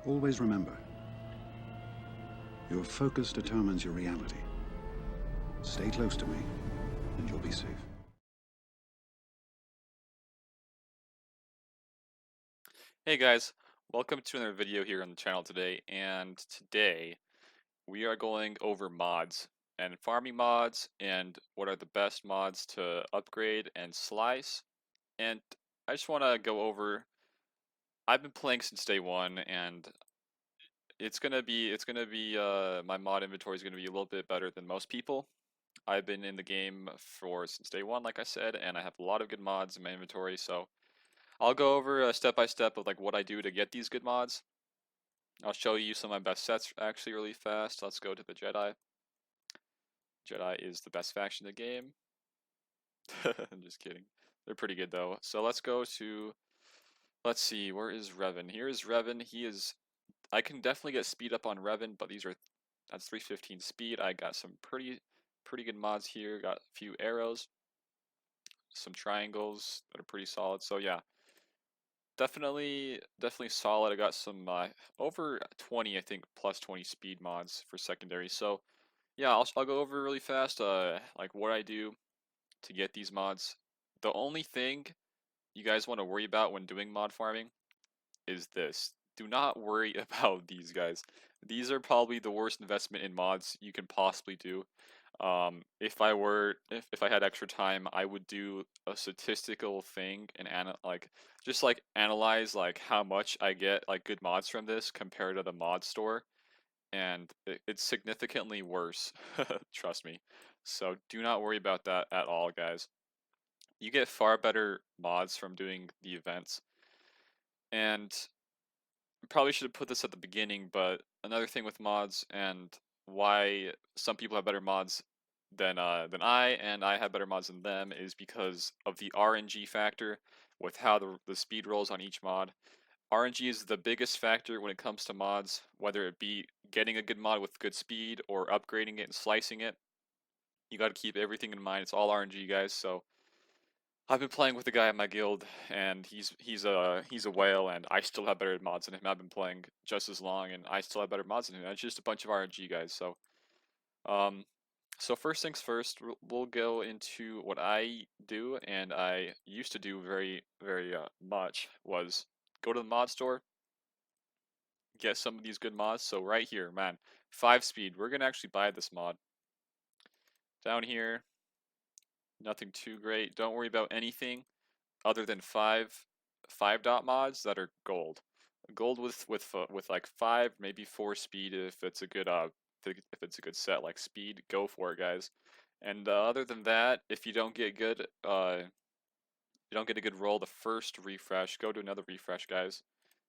Always remember, your focus determines your reality. Stay close to me, and you'll be safe. Hey guys, welcome to another video here on the channel today, and today we are going over mods and farming mods and what are the best mods to upgrade and slice. And I just want to go over, I've been playing since day one, and it's gonna be my mod inventory is gonna be a little bit better than most people. I've been in the game for since day one, like I said, and I have a lot of good mods in my inventory, so I'll go over step by step of like what I do to get these good mods. I'll show you some of my best sets actually really fast. Let's go to the Jedi. Jedi is the best faction in the game. I'm just kidding. They're pretty good though. So let's go to, let's see, where is Revan? Here is Revan. I can definitely get speed up on Revan, but that's 315 speed. I got some pretty good mods here. Got a few arrows, some triangles that are pretty solid. So yeah, definitely solid. I got some over 20, I think, plus 20 speed mods for secondary. So yeah, I'll go over really fast, like what I do to get these mods. The only thing you guys want to worry about when doing mod farming is this. Do not worry about these guys. These are probably the worst investment in mods you can possibly do. If I had extra time, I would do a statistical thing and just like analyze like how much I get like good mods from this compared to the mod store, and it's significantly worse. Trust me. So do not worry about that at all, guys. You get far better mods from doing the events. And probably should have put this at the beginning, but another thing with mods and why some people have better mods than I, and I have better mods than them, is because of the RNG factor with how the speed rolls on each mod. RNG is the biggest factor when it comes to mods, whether it be getting a good mod with good speed or upgrading it and slicing it. You got to keep everything in mind. It's all RNG, guys. So I've been playing with the guy in my guild, and he's a whale, and I still have better mods than him. I've been playing just as long, and I still have better mods than him. It's just a bunch of RNG guys. Um, so first things first, we'll go into what I do, and I used to do very much was go to the mod store, get some of these good mods. So right here, man, 5 speed. We're gonna actually buy this mod. Down here, nothing too great. Don't worry about anything other than five dot mods that are gold. Gold with like 5, maybe 4 speed if it's a good if it's a good set like speed, go for it, guys. And other than that, if you don't get a good roll the first refresh, go to another refresh, guys.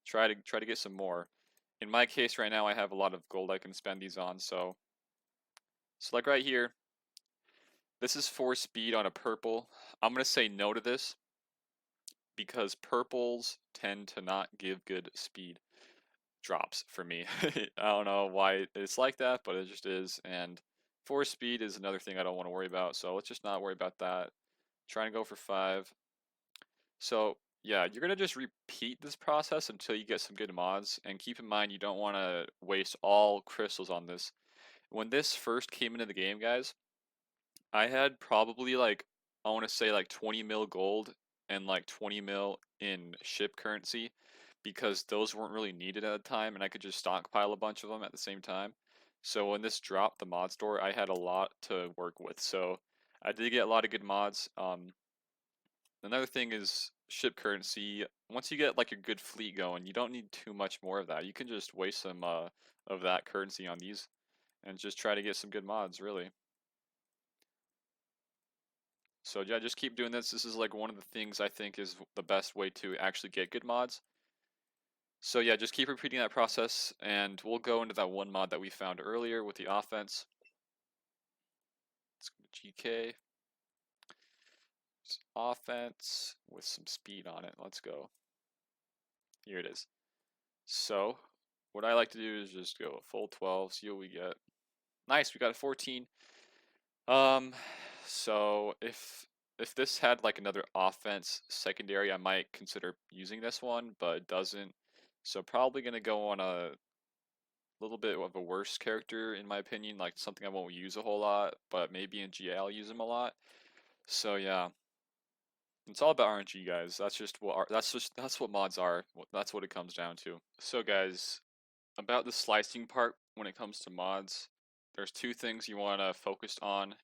Try to get some more. In my case right now, I have a lot of gold I can spend these on, so like right here, this is 4 speed on a purple. I'm gonna say no to this because purples tend to not give good speed drops for me. I don't know why it's like that, but it just is. And 4 speed is another thing I don't want to worry about, so let's just not worry about that. Trying to go for 5. So yeah, you're gonna just repeat this process until you get some good mods, and keep in mind you don't want to waste all crystals on this. When this first came into the game, guys, I had probably like, I want to say like 20 mil gold and like 20 mil in ship currency, because those weren't really needed at the time and I could just stockpile a bunch of them at the same time. So when this dropped the mod store, I had a lot to work with. So I did get a lot of good mods. Another thing is ship currency. Once you get like a good fleet going, you don't need too much more of that. You can just waste some of that currency on these and just try to get some good mods, really. So yeah, just keep doing this. This is like one of the things I think is the best way to actually get good mods. So yeah, just keep repeating that process, and we'll go into that one mod that we found earlier with the offense. Let's go to GK. It's offense with some speed on it. Let's go. Here it is. So what I like to do is just go full 12, see what we get. Nice, we got a 14. Um, so if this had like another offense secondary, I might consider using this one, but it doesn't. So probably gonna go on a little bit of a worse character in my opinion, like something I won't use a whole lot, but maybe in GA I'll use him a lot. So yeah, it's all about RNG, guys. That's just what that's what mods are. That's what it comes down to. So guys, about the slicing part when it comes to mods, there's two things you want to focus on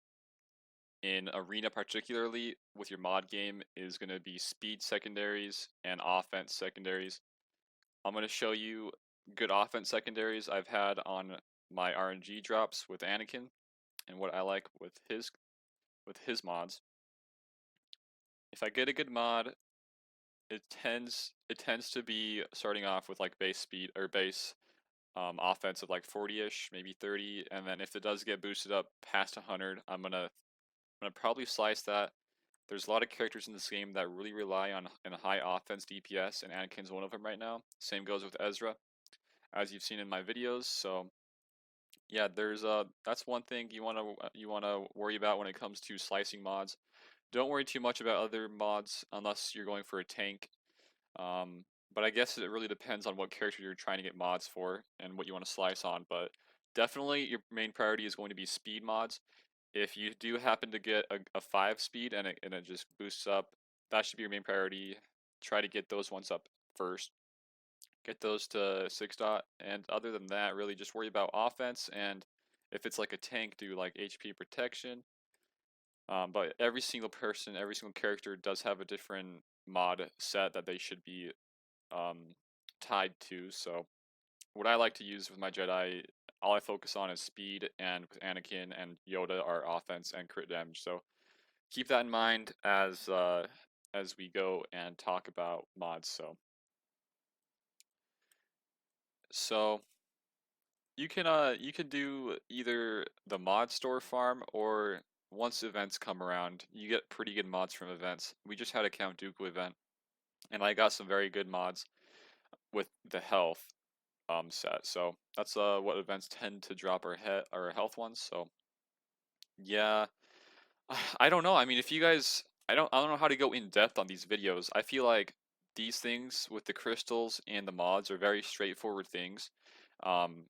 in arena, particularly with your mod game, is going to be speed secondaries and offense secondaries. I'm going to show you good offense secondaries I've had on my RNG drops with Anakin and what I like with his mods. If I get a good mod, it tends to be starting off with like base speed or base offense of like 40ish, maybe 30, and then if it does get boosted up past 100, I'm gonna probably slice that. There's a lot of characters in this game that really rely on a high offense DPS, and Anakin's one of them right now. Same goes with Ezra, as you've seen in my videos. So yeah, that's one thing you wanna worry about when it comes to slicing mods. Don't worry too much about other mods unless you're going for a tank. Um, but I guess it really depends on what character you're trying to get mods for and what you want to slice on. But definitely your main priority is going to be speed mods. If you do happen to get a 5 speed and it just boosts up, that should be your main priority. Try to get those ones up first. Get those to 6 dot. And other than that, really just worry about offense. And if it's like a tank, do like HP protection. But every single person, every single character does have a different mod set that they should be um, tied to. So what I like to use with my Jedi, all I focus on is speed, and with Anakin and Yoda are offense and crit damage. So keep that in mind as we go and talk about mods. So you can do either the mod store farm, or once events come around, you get pretty good mods from events. We just had a Count Dooku event, and I got some very good mods with the health set. So that's what events tend to drop our health ones. So yeah, I don't know. I mean, if you guys, I don't know how to go in depth on these videos. I feel like these things with the crystals and the mods are very straightforward things. Um,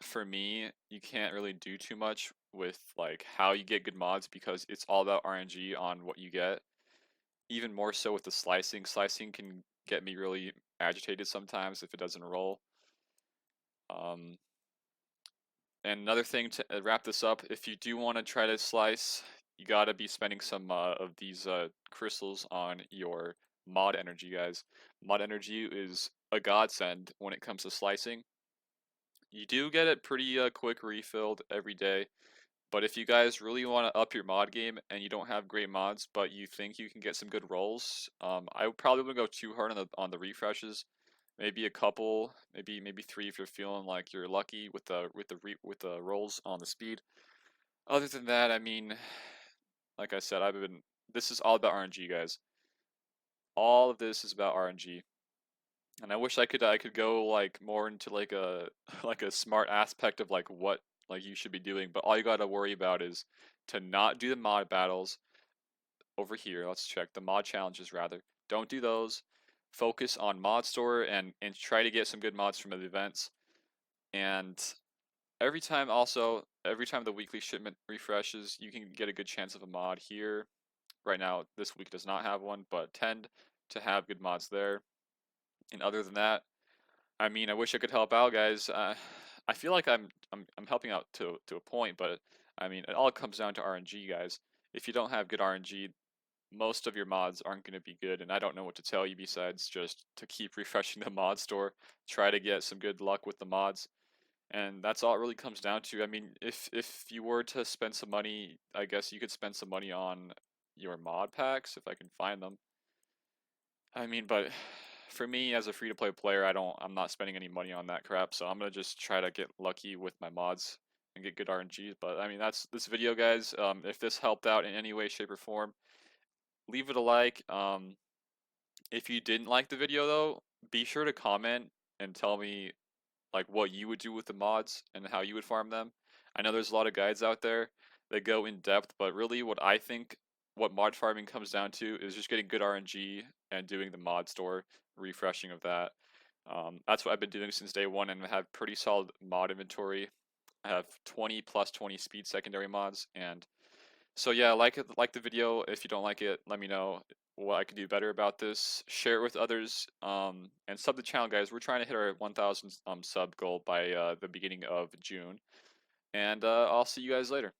for me, you can't really do too much with like how you get good mods because it's all about RNG on what you get. Even more so with the slicing. Slicing can get me really agitated sometimes if it doesn't roll. Um, And another thing to wrap this up, if you do want to try to slice, you gotta be spending some of these crystals on your mod energy, guys. Mod energy is a godsend when it comes to slicing. You do get it pretty quick refilled every day, but if you guys really want to up your mod game and you don't have great mods, but you think you can get some good rolls, I would probably wouldn't go too hard on the refreshes. Maybe a couple, maybe three if you're feeling like you're lucky with the rolls on the speed. Other than that, I mean, like I said, this is all about RNG, guys. All of this is about RNG. And I wish I could go like more into like a like a smart aspect of like what like you should be doing, but all you got to worry about is to not do the mod battles over here. Let's check the mod challenges rather. Don't do those. Focus on mod store and try to get some good mods from the events. And every time the weekly shipment refreshes, you can get a good chance of a mod here. Right now, this week does not have one, but tend to have good mods there. And other than that, I mean, I wish I could help out, guys. I feel like I'm helping out to a point, but I mean, it all comes down to RNG, guys. If you don't have good RNG, most of your mods aren't going to be good, and I don't know what to tell you besides just to keep refreshing the mod store, try to get some good luck with the mods, and that's all it really comes down to. I mean, if you were to spend some money, I guess you could spend some money on your mod packs if I can find them. I mean, but for me as a free to play player, I'm not spending any money on that crap, so I'm gonna just try to get lucky with my mods and get good RNG. But I mean, that's this video, guys. If this helped out in any way, shape, or form, leave it a like. If you didn't like the video though, be sure to comment and tell me like what you would do with the mods and how you would farm them. I know there's a lot of guides out there that go in depth, but really what I think what mod farming comes down to is just getting good RNG and doing the mod store, refreshing of that. That's what I've been doing since day one, and I have pretty solid mod inventory. I have 20 plus 20 speed secondary mods, and so yeah, like the video. If you don't like it, let me know what I could do better about this. Share it with others, and sub the channel, guys. We're trying to hit our 1,000 sub goal by the beginning of June, and I'll see you guys later.